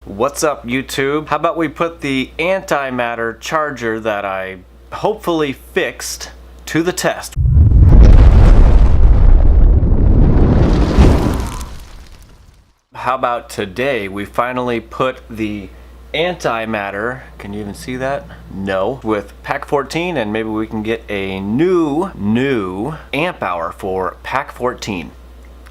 What's up, YouTube? How about we put the antimatter charger that I hopefully fixed to the test. How about today we finally put the antimatter, can you even see that? No, with pack 14, and maybe we can get a new amp hour for pack 14.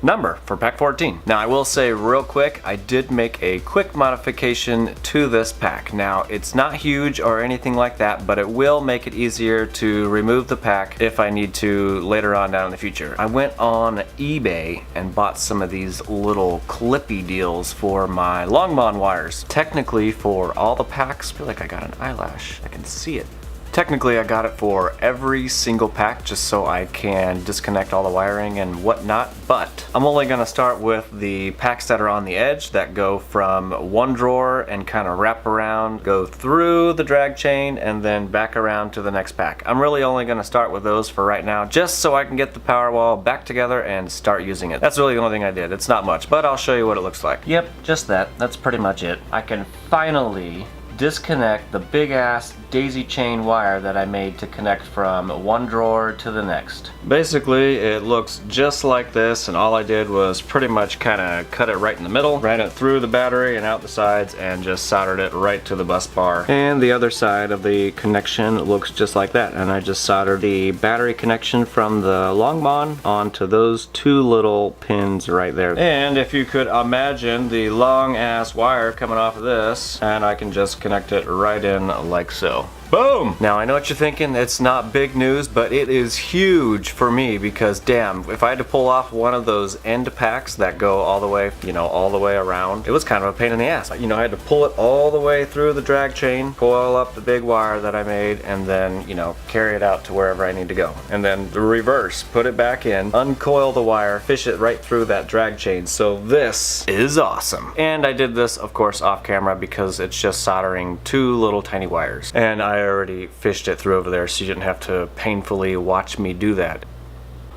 Number for pack 14. Now I will say real quick, I did make a quick modification to this pack. Now it's not huge or anything like that, but it will make it easier to remove the pack if I need to later on down in the future. I went on eBay and bought some of these little clippy deals for my Longmon wires. Technically for all the packs, I feel like I got an eyelash, I can see it. Technically I got it for every single pack just so I can disconnect all the wiring and whatnot, but I'm only going to start with the packs that are on the edge that go from one drawer and kind of wrap around, go through the drag chain and then back around to the next pack. I'm really only going to start with those for right now just so I can get the power wall back together and start using it. That's really the only thing I did. It's not much, but I'll show you what it looks like. Yep, just that. That's pretty much it. I can finally disconnect the big ass daisy chain wire that I made to connect from one drawer to the next. Basically it looks just like this, and all I did was pretty much kind of cut it right in the middle, ran it through the battery and out the sides, and just soldered it right to the bus bar. And the other side of the connection looks just like that, and I just soldered the battery connection from the Longmon onto those two little pins right there. And if you could imagine the long ass wire coming off of this, and I can just connect it right in like so. Boom! Now I know what you're thinking, it's not big news, but it is huge for me because damn, if I had to pull off one of those end packs that go all the way, all the way around, it was kind of a pain in the ass. I had to pull it all the way through the drag chain, coil up the big wire that I made, and then, carry it out to wherever I need to go. And then the reverse, put it back in, uncoil the wire, fish it right through that drag chain. So this is awesome. And I did this, of course, off camera because it's just soldering two little tiny wires. And I already fished it through over there, so you didn't have to painfully watch me do that.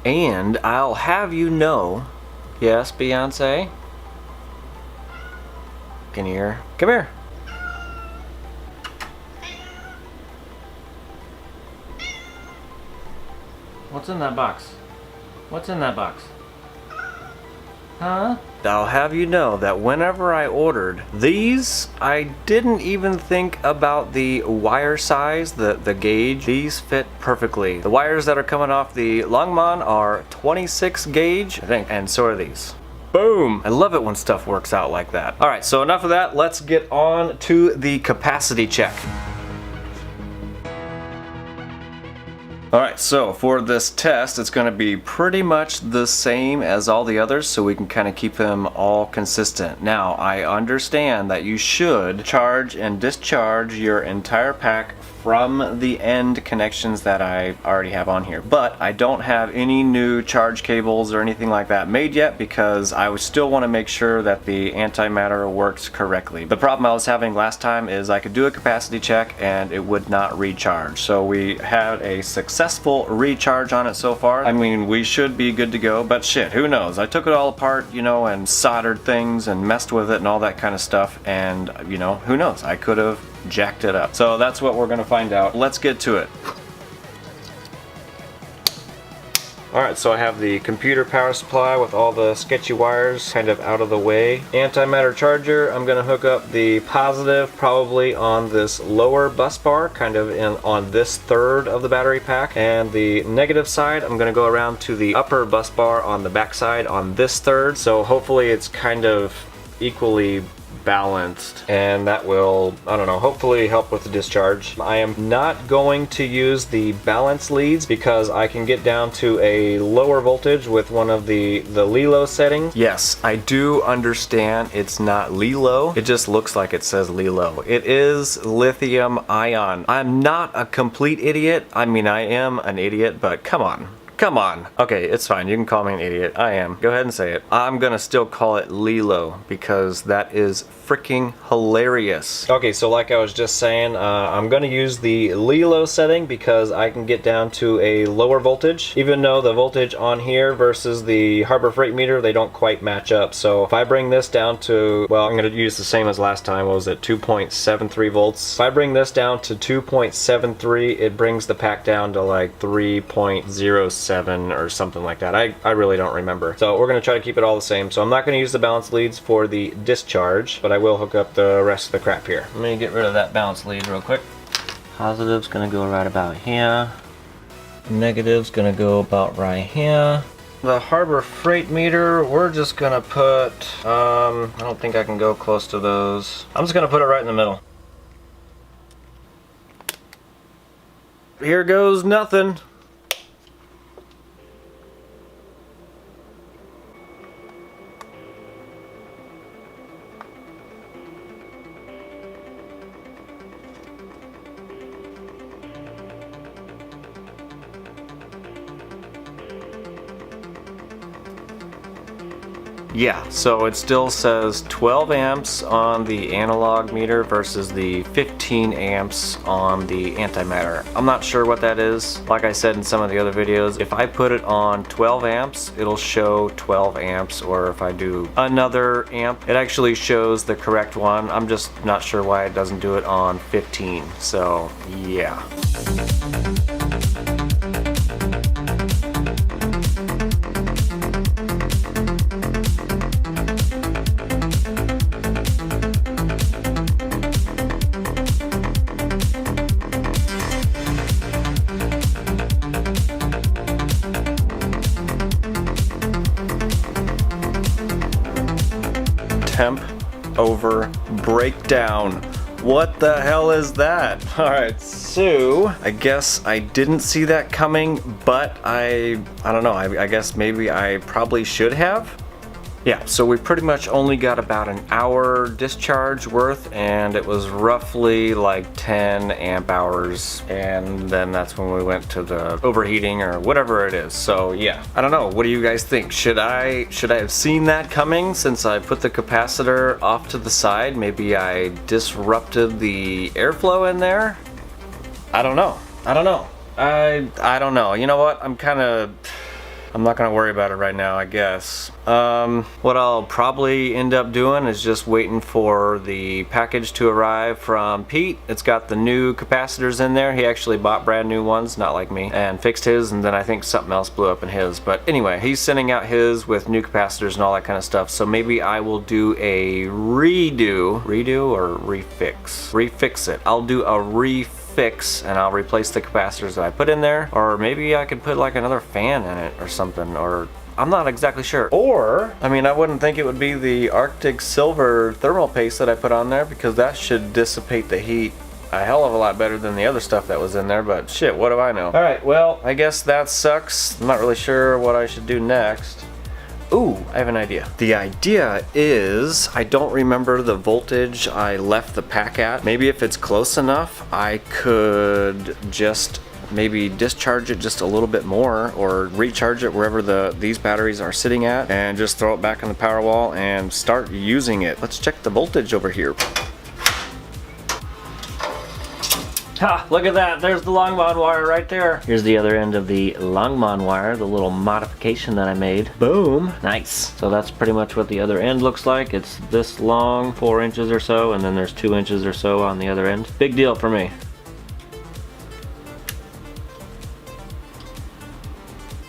And I'll have you know, yes, Beyonce? Can you hear? Come here. What's in that box? What's in that box? Huh? I'll have you know that whenever I ordered these, I didn't even think about the wire size, the gauge. These fit perfectly. The wires that are coming off the Longmon are 26 gauge, I think, and so are these. Boom! I love it when stuff works out like that. Alright, so enough of that. Let's get on to the capacity check. Alright, so for this test, it's going to be pretty much the same as all the others, so we can kind of keep them all consistent. Now, I understand that you should charge and discharge your entire pack from the end connections that I already have on here, but I don't have any new charge cables or anything like that made yet because I would still want to make sure that the antimatter works correctly. The problem I was having last time is I could do a capacity check and it would not recharge. So we had a successful recharge on it so far. I mean, we should be good to go, but shit, who knows? I took it all apart, and soldered things and messed with it and all that kind of stuff, and who knows? I could have jacked it up. So that's what we're going to find out. Let's get to it. Alright, so I have the computer power supply with all the sketchy wires kind of out of the way. Antimatter charger, I'm going to hook up the positive probably on this lower bus bar, kind of on this third of the battery pack. And the negative side, I'm going to go around to the upper bus bar on the back side on this third. So hopefully it's kind of equally balanced, and that will, I don't know, hopefully help with the discharge. I am not going to use the balance leads because I can get down to a lower voltage with one of the LILO settings. Yes, I do understand it's not LILO. It just looks like it says LILO. It is lithium ion. I'm not a complete idiot. I mean, I am an idiot, but come on. Come on. Okay, it's fine. You can call me an idiot. I am. Go ahead and say it. I'm gonna still call it Lilo because that is freaking hilarious. Okay, so like I was just saying, I'm gonna use the Lilo setting because I can get down to a lower voltage, even though the voltage on here versus the Harbor Freight meter, they don't quite match up. So if I bring this down to, well, I'm gonna use the same as last time. What was it, 2.73 volts? If I bring this down to 2.73, it brings the pack down to like 3.07 or something like that. I really don't remember. So we're gonna try to keep it all the same. So I'm not gonna use the balance leads for the discharge, but I will hook up the rest of the crap here. Let me get rid of that balance lead real quick. Positive's gonna go right about here. Negative's gonna go about right here. The Harbor Freight meter, we're just gonna put, I don't think I can go close to those. I'm just gonna put it right in the middle. Here goes nothing. Yeah, so it still says 12 amps on the analog meter versus the 15 amps on the antimatter. I'm not sure what that is. Like I said in some of the other videos, if I put it on 12 amps, it'll show 12 amps, or if I do another amp, it actually shows the correct one. I'm just not sure why it doesn't do it on 15, so yeah. Temp over breakdown. What the hell is that? Alright, so I guess I didn't see that coming, but I don't know, I guess maybe I probably should have. Yeah, so we pretty much only got about an hour discharge worth, and it was roughly like 10 amp hours, and then that's when we went to the overheating or whatever it is. So yeah, I don't know, what do you guys think? Should I have seen that coming since I put the capacitor off to the side? Maybe I disrupted the airflow in there? I don't know. I don't know. I don't know. You know what? I'm not gonna worry about it right now, I guess. What I'll probably end up doing is just waiting for the package to arrive from Pete. It's got the new capacitors in there. He actually bought brand new ones, not like me, and fixed his, and then I think something else blew up in his. But anyway, he's sending out his with new capacitors and all that kind of stuff. So maybe I will do a redo or refix it. I'll do a refix, and I'll replace the capacitors that I put in there, or maybe I could put like another fan in it or something, or I'm not exactly sure. Or, I mean, I wouldn't think it would be the Arctic Silver thermal paste that I put on there, because that should dissipate the heat a hell of a lot better than the other stuff that was in there, but shit, what do I know? Alright, well, I guess that sucks. I'm not really sure what I should do next. Ooh, I have an idea. The idea is, I don't remember the voltage I left the pack at. Maybe if it's close enough, I could just maybe discharge it just a little bit more, or recharge it wherever these batteries are sitting at, and just throw it back on the power wall and start using it. Let's check the voltage over here. Ha! Look at that, there's the Longmon wire right there. Here's the other end of the Longmon wire, the little modification that I made. Boom! Nice. So that's pretty much what the other end looks like. It's this long, 4 inches or so, and then there's 2 inches or so on the other end. Big deal for me.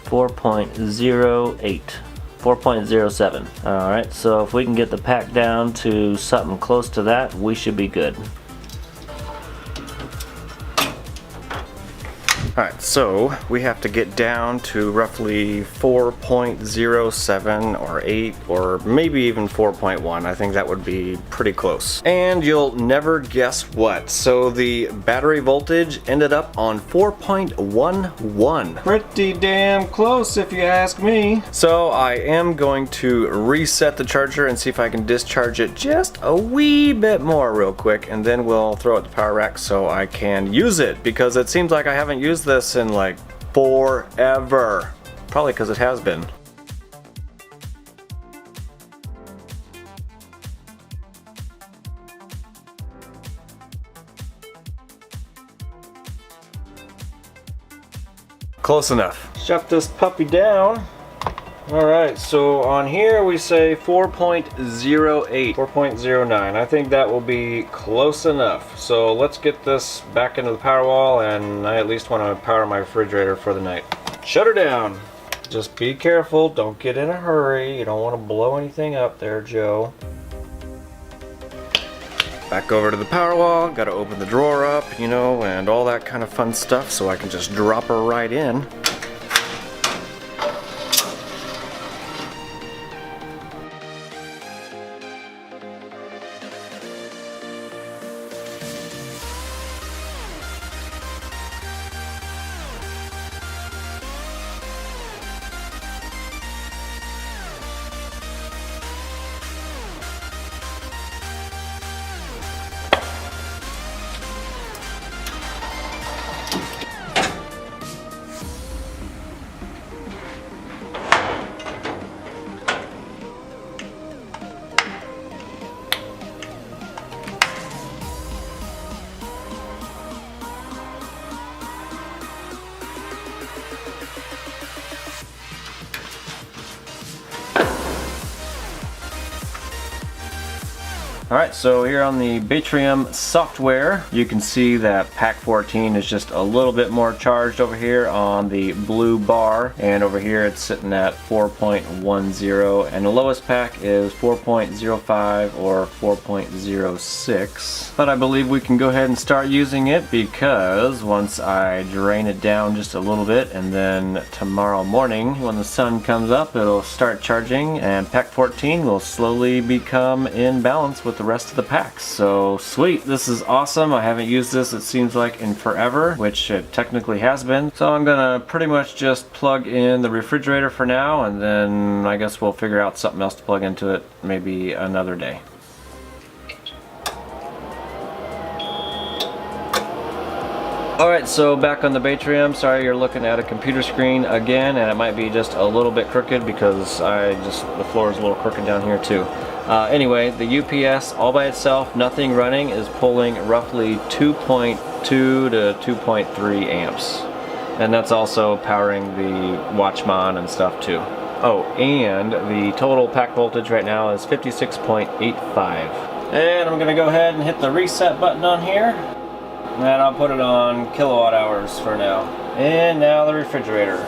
4.08. 4.07. Alright, so if we can get the pack down to something close to that, we should be good. Alright, so we have to get down to roughly 4.07 or 8 or maybe even 4.1. I think that would be pretty close. And you'll never guess what. So the battery voltage ended up on 4.11. Pretty damn close if you ask me. So I am going to reset the charger and see if I can discharge it just a wee bit more real quick, and then we'll throw it to power rack so I can use it, because it seems like I haven't used this in like forever. Probably because it has been. Close enough. Shut this puppy down. Alright, so on here we say 4.08, 4.09. I think that will be close enough. So let's get this back into the power wall, and I at least want to power my refrigerator for the night. Shut her down. Just be careful, don't get in a hurry. You don't want to blow anything up there, Joe. Back over to the power wall, gotta open the drawer up, you know, and all that kind of fun stuff so I can just drop her right in. Alright, so here on the Batrium software, you can see that pack 14 is just a little bit more charged over here on the blue bar, and over here it's sitting at 4.10, and the lowest pack is 4.05 or 4.06. But I believe we can go ahead and start using it, because once I drain it down just a little bit, and then tomorrow morning when the sun comes up, it'll start charging, and pack 14 will slowly become in balance with the rest of the packs. So sweet, this is awesome. I haven't used this, it seems like, in forever, which it technically has been. So I'm gonna pretty much just plug in the refrigerator for now, and then I guess we'll figure out something else to plug into it maybe another day. Alright, so back on the Batrium. Sorry you're looking at a computer screen again, and it might be just a little bit crooked because the floor is a little crooked down here too. Anyway, the UPS all by itself, nothing running, is pulling roughly 2.2 to 2.3 amps. And that's also powering the Watchman and stuff too. Oh, and the total pack voltage right now is 56.85. And I'm gonna go ahead and hit the reset button on here. And I'll put it on kilowatt hours for now. And now the refrigerator.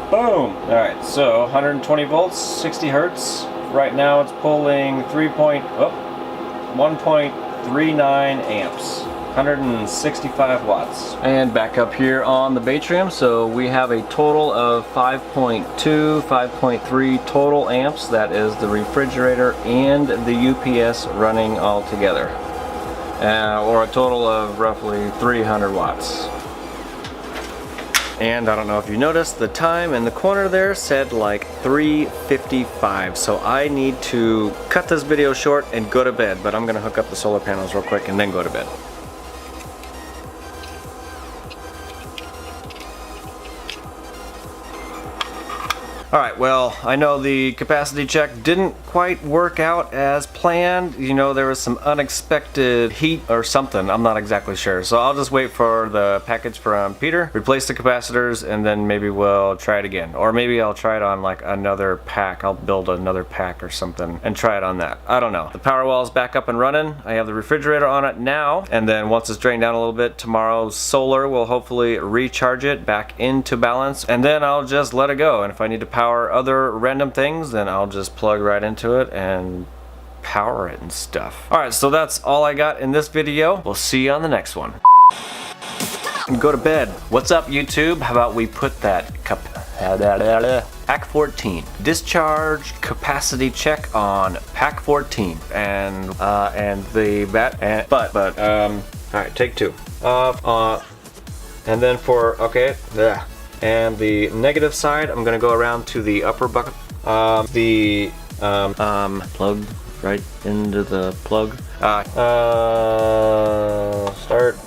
Boom! Alright, so 120 volts, 60 hertz. Right now it's pulling 1.39 amps. 165 watts. And back up here on the Batrium, so we have a total of 5.2, 5.3 total amps. That is the refrigerator and the UPS running all together. Or a total of roughly 300 watts. And I don't know if you noticed, the time in the corner there said like 3:55, so I need to cut this video short and go to bed, but I'm gonna hook up the solar panels real quick and then go to bed. Alright, well, I know the capacity check didn't quite work out as planned. You know, there was some unexpected heat or something, I'm not exactly sure. So I'll just wait for the package from Peter, replace the capacitors, and then maybe we'll try it again. Or maybe I'll try it on like another pack. I'll build another pack or something and try it on that. I don't know. The power wall is back up and running. I have the refrigerator on it now, and then once it's drained down a little bit, tomorrow's solar will hopefully recharge it back into balance, and then I'll just let it go. And if I need to power other random things, then I'll just plug right into it and power it and stuff. Alright, so that's all I got in this video. We'll see you on the next one. And go to bed. What's up, YouTube? How about we put that pack 14 discharge capacity check on pack 14 and the alright, take two. And then for and the negative side, I'm gonna go around to the upper bucket. Plug right into the plug. Start.